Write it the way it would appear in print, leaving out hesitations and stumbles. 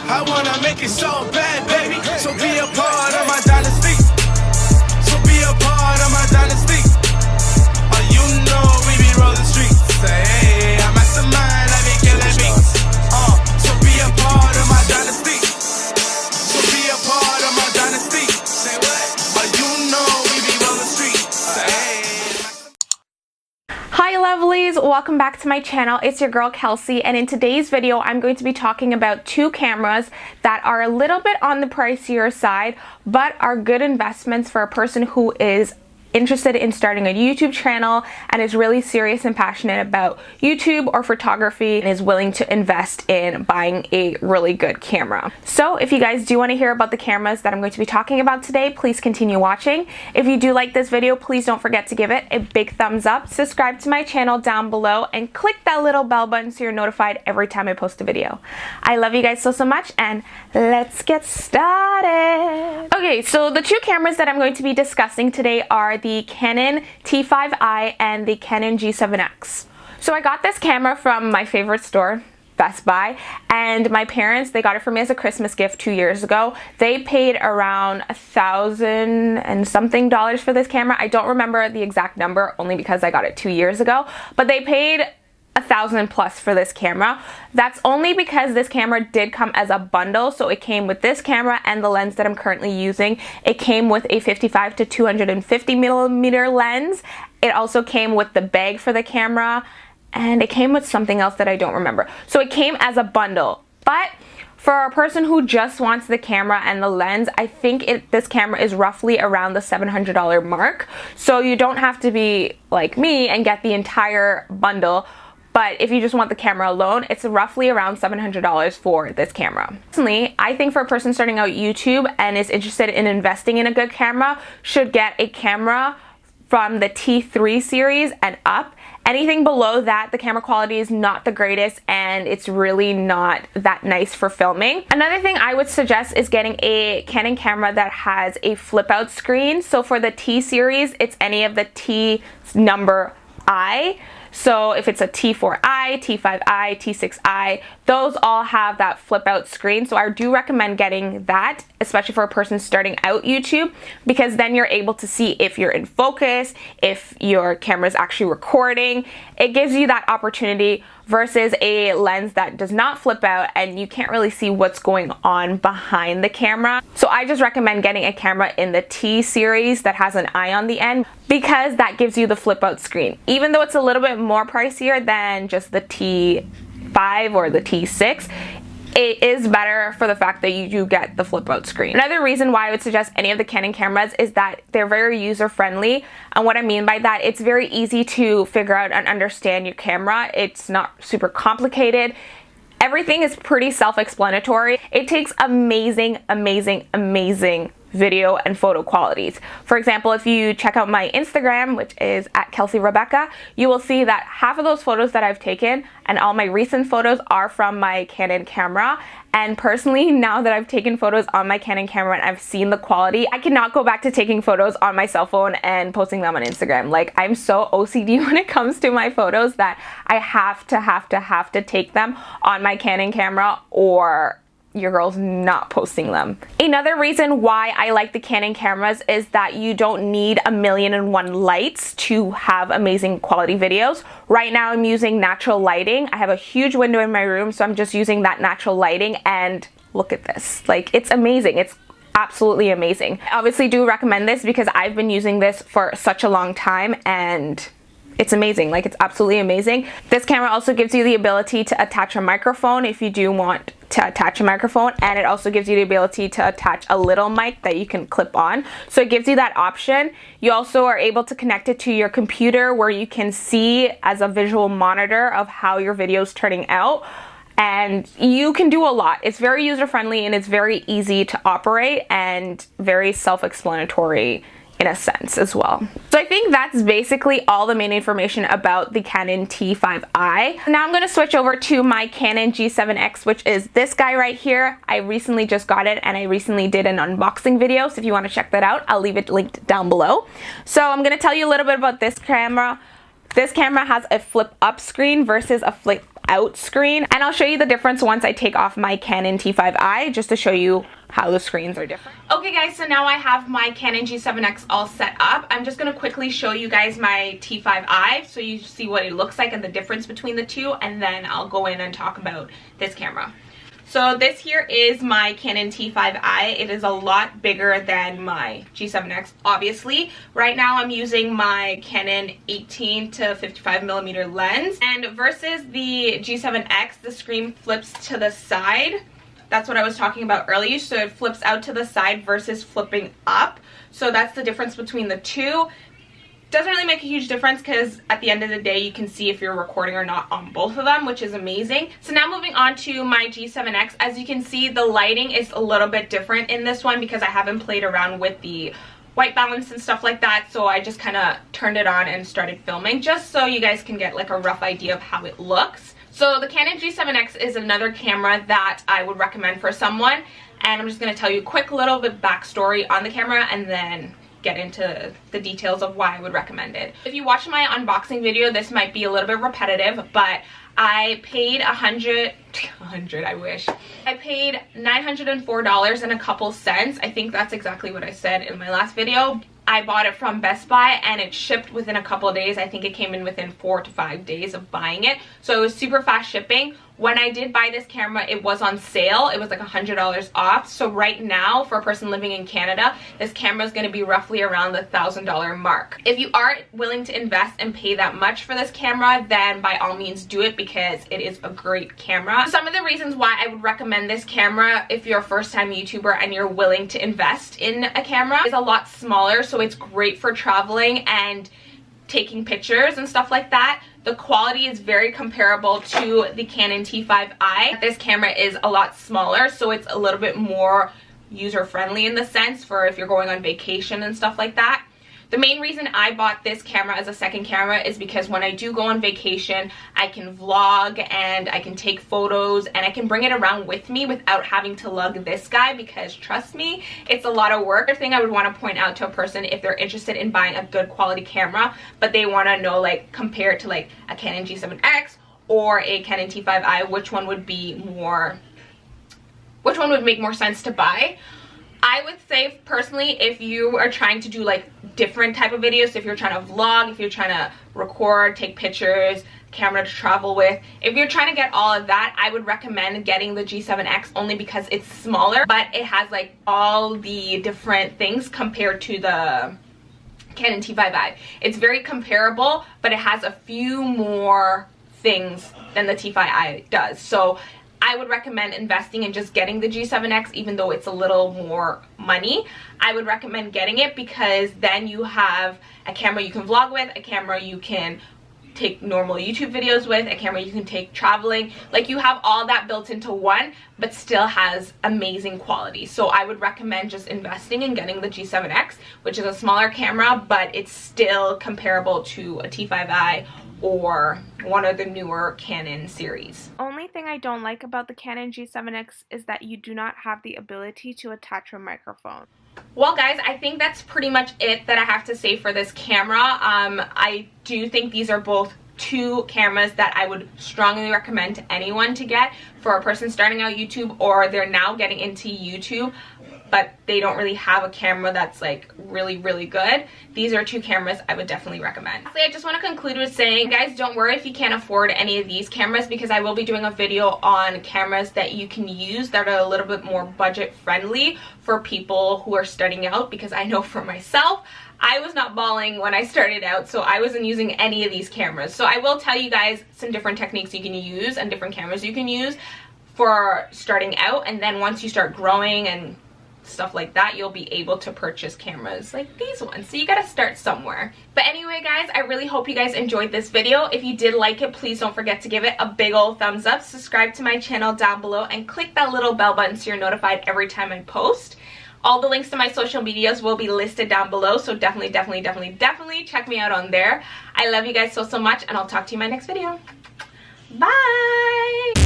I wanna make it so bad, baby. So be a part of my dynasty. So be a part of my dynasty. Oh, you know we be rolling streets. Hey, I'm mastermind, I be killing beats. So be a part of my dynasty. So be a part of my dynasty. Say what? Oh, you know we be rolling streets. Hey. Hi lovelies, welcome back to my channel. It's your girl Kelsey, and in today's video I'm going to be talking about two cameras that are a little bit on the pricier side but are good investments for a person who is interested in starting a YouTube channel and is really serious and passionate about YouTube or photography and is willing to invest in buying a really good camera. So if you guys do want to hear about the cameras that I'm going to be talking about today, please continue watching. If you do like this video, please don't forget to give it a big thumbs up, subscribe to my channel down below, and click that little bell button so you're notified every time I post a video. I love you guys so much, and let's get started. Okay, so the two cameras that I'm going to be discussing today are the Canon T5i and the Canon G7X. So I got this camera from my favorite store, Best Buy, and my parents, they got it for me as a Christmas gift 2 years ago. They paid around $1,000 and something for this camera. I don't remember the exact number only because I got it 2 years ago, but they paid $1,000+ for this camera. That's only because this camera did come as a bundle, so it came with this camera and the lens that I'm currently using. It came with a 55 to 250 millimeter lens. It also came with the bag for the camera, and it came with something else that I don't remember. So it came as a bundle, but for a person who just wants the camera and the lens, I think this camera is roughly around the $700 mark. So you don't have to be like me and get the entire bundle. But if you just want the camera alone, it's roughly around $700 for this camera. Personally, I think for a person starting out YouTube and is interested in investing in a good camera, should get a camera from the T3 series and up. Anything below that, the camera quality is not the greatest and it's really not that nice for filming. Another thing I would suggest is getting a Canon camera that has a flip out screen. So for the T series, it's any of the T number I. So if it's a T4i, T5i, T6i, those all have that flip out screen. So I do recommend getting that, especially for a person starting out YouTube, because then you're able to see if you're in focus, if your camera is actually recording. It gives you that opportunity versus a lens that does not flip out and you can't really see what's going on behind the camera. So I just recommend getting a camera in the T series that has an eye on the end, because that gives you the flip out screen. Even though it's a little bit more pricier than just the T5 or the T6, it is better for the fact that you do get the flip out screen. Another reason why I would suggest any of the Canon cameras is that they're very user friendly. And what I mean by that, it's very easy to figure out and understand your camera. It's not super complicated. Everything is pretty self-explanatory. It takes amazing video and photo qualities. For example, if you check out my Instagram, which is @KelseyRebecca, you will see that half of those photos that I've taken and all my recent photos are from my Canon camera. And personally, now that I've taken photos on my Canon camera and I've seen the quality, I cannot go back to taking photos on my cell phone and posting them on Instagram. Like, I'm so OCD when it comes to my photos that I have to take them on my Canon camera, or your girl's not posting them. Another reason why I like the Canon cameras is that you don't need 1,000,001 lights to have amazing quality videos. Right now I'm using natural lighting. I have a huge window in my room, so I'm just using that natural lighting, and look at this. Like, it's amazing. It's absolutely amazing. I obviously do recommend this because I've been using this for such a long time and it's amazing. Like, it's absolutely amazing. This camera also gives you the ability to attach a microphone if you do want to attach a microphone, and it also gives you the ability to attach a little mic that you can clip on. So it gives you that option. You also are able to connect it to your computer where you can see as a visual monitor of how your video is turning out. And you can do a lot. It's very user friendly and it's very easy to operate and very self-explanatory in a sense as well. So I think that's basically all the main information about the Canon T5i. Now I'm going to switch over to my Canon G7X, which is this guy right here. I recently just got it and I recently did an unboxing video, so if you want to check that out, I'll leave it linked down below. So I'm going to tell you a little bit about this camera. This camera has a flip up screen versus a flip out screen, and I'll show you the difference once I take off my Canon T5i, just to show you how the screens are different. Okay guys, so now I have my Canon G7X all set up. I'm just going to quickly show you guys my T5i so you see what it looks like and the difference between the two, and then I'll go in and talk about this camera. So this here is my Canon T5i. It is a lot bigger than my G7X, obviously. Right now I'm using my Canon 18 to 55 millimeter lens, and versus the G7X, the screen flips to the side. That's what I was talking about earlier. So it flips out to the side versus flipping up. So that's the difference between the two. Doesn't really make a huge difference because at the end of the day you can see if you're recording or not on both of them, which is amazing. So now moving on to my G7X, as you can see the lighting is a little bit different in this one because I haven't played around with the white balance and stuff like that, so I just kind of turned it on and started filming just so you guys can get like a rough idea of how it looks. So the Canon G7X is another camera that I would recommend for someone, and I'm just going to tell you a quick little bit backstory on the camera and then get into the details of why I would recommend it. If you watch my unboxing video, this might be a little bit repetitive, but I paid I wish. I paid $904 and a couple cents. I think that's exactly what I said in my last video. I bought it from Best Buy and it shipped within a couple of days. I think it came in within 4 to 5 days of buying it. So it was super fast shipping. When I did buy this camera, it was on sale. It was like $100 off. So right now, for a person living in Canada, this camera is going to be roughly around the $1,000 mark. If you aren't willing to invest and pay that much for this camera, then by all means do it because it is a great camera. Some of the reasons why I would recommend this camera if you're a first-time YouTuber and you're willing to invest in a camera is a lot smaller, so it's great for traveling and taking pictures and stuff like that. The quality is very comparable to the Canon T5i. This camera is a lot smaller, so it's a little bit more user-friendly in the sense for if you're going on vacation and stuff like that. The main reason I bought this camera as a second camera is because when I do go on vacation, I can vlog and I can take photos and I can bring it around with me without having to lug this guy, because trust me, it's a lot of work. The thing I would want to point out to a person if they're interested in buying a good quality camera, but they want to know, like, compared to like a Canon G7X or a Canon T5i, which one would make more sense to buy. I would say personally, if you are trying to do like different type of videos, so if you're trying to vlog, if you're trying to record, take pictures, camera to travel with, if you're trying to get all of that, I would recommend getting the G7X only because it's smaller, but it has like all the different things compared to the Canon T5i. It's very comparable, but it has a few more things than the T5i does. So I would recommend investing in just getting the G7X, even though it's a little more money. I would recommend getting it because then you have a camera you can vlog with, a camera you can take normal YouTube videos with, a camera you can take traveling. Like, you have all that built into one, but still has amazing quality. So I would recommend just investing in getting the G7X, which is a smaller camera, but it's still comparable to a T5i or one of the newer Canon series. Only thing I don't like about the Canon G7X is that you do not have the ability to attach a microphone. Well guys, I think that's pretty much it that I have to say for this camera. I do think these are both two cameras that I would strongly recommend to anyone to get for a person starting out YouTube, or they're now getting into YouTube but they don't really have a camera that's like really good. These are two cameras I would definitely recommend. Lastly, I just want to conclude with saying, guys, don't worry if you can't afford any of these cameras, because I will be doing a video on cameras that you can use that are a little bit more budget friendly for people who are starting out, because I know for myself, I was not balling when I started out, so I wasn't using any of these cameras. So I will tell you guys some different techniques you can use and different cameras you can use for starting out, and then once you start growing and stuff like that, you'll be able to purchase cameras like these ones. So you gotta start somewhere. But anyway guys, I really hope you guys enjoyed this video. If you did like it, please don't forget to give it a big old thumbs up, subscribe to my channel down below, and click that little bell button so you're notified every time I post. All the links to my social medias will be listed down below, so definitely check me out on there. I love you guys so much, and I'll talk to you in my next video. Bye!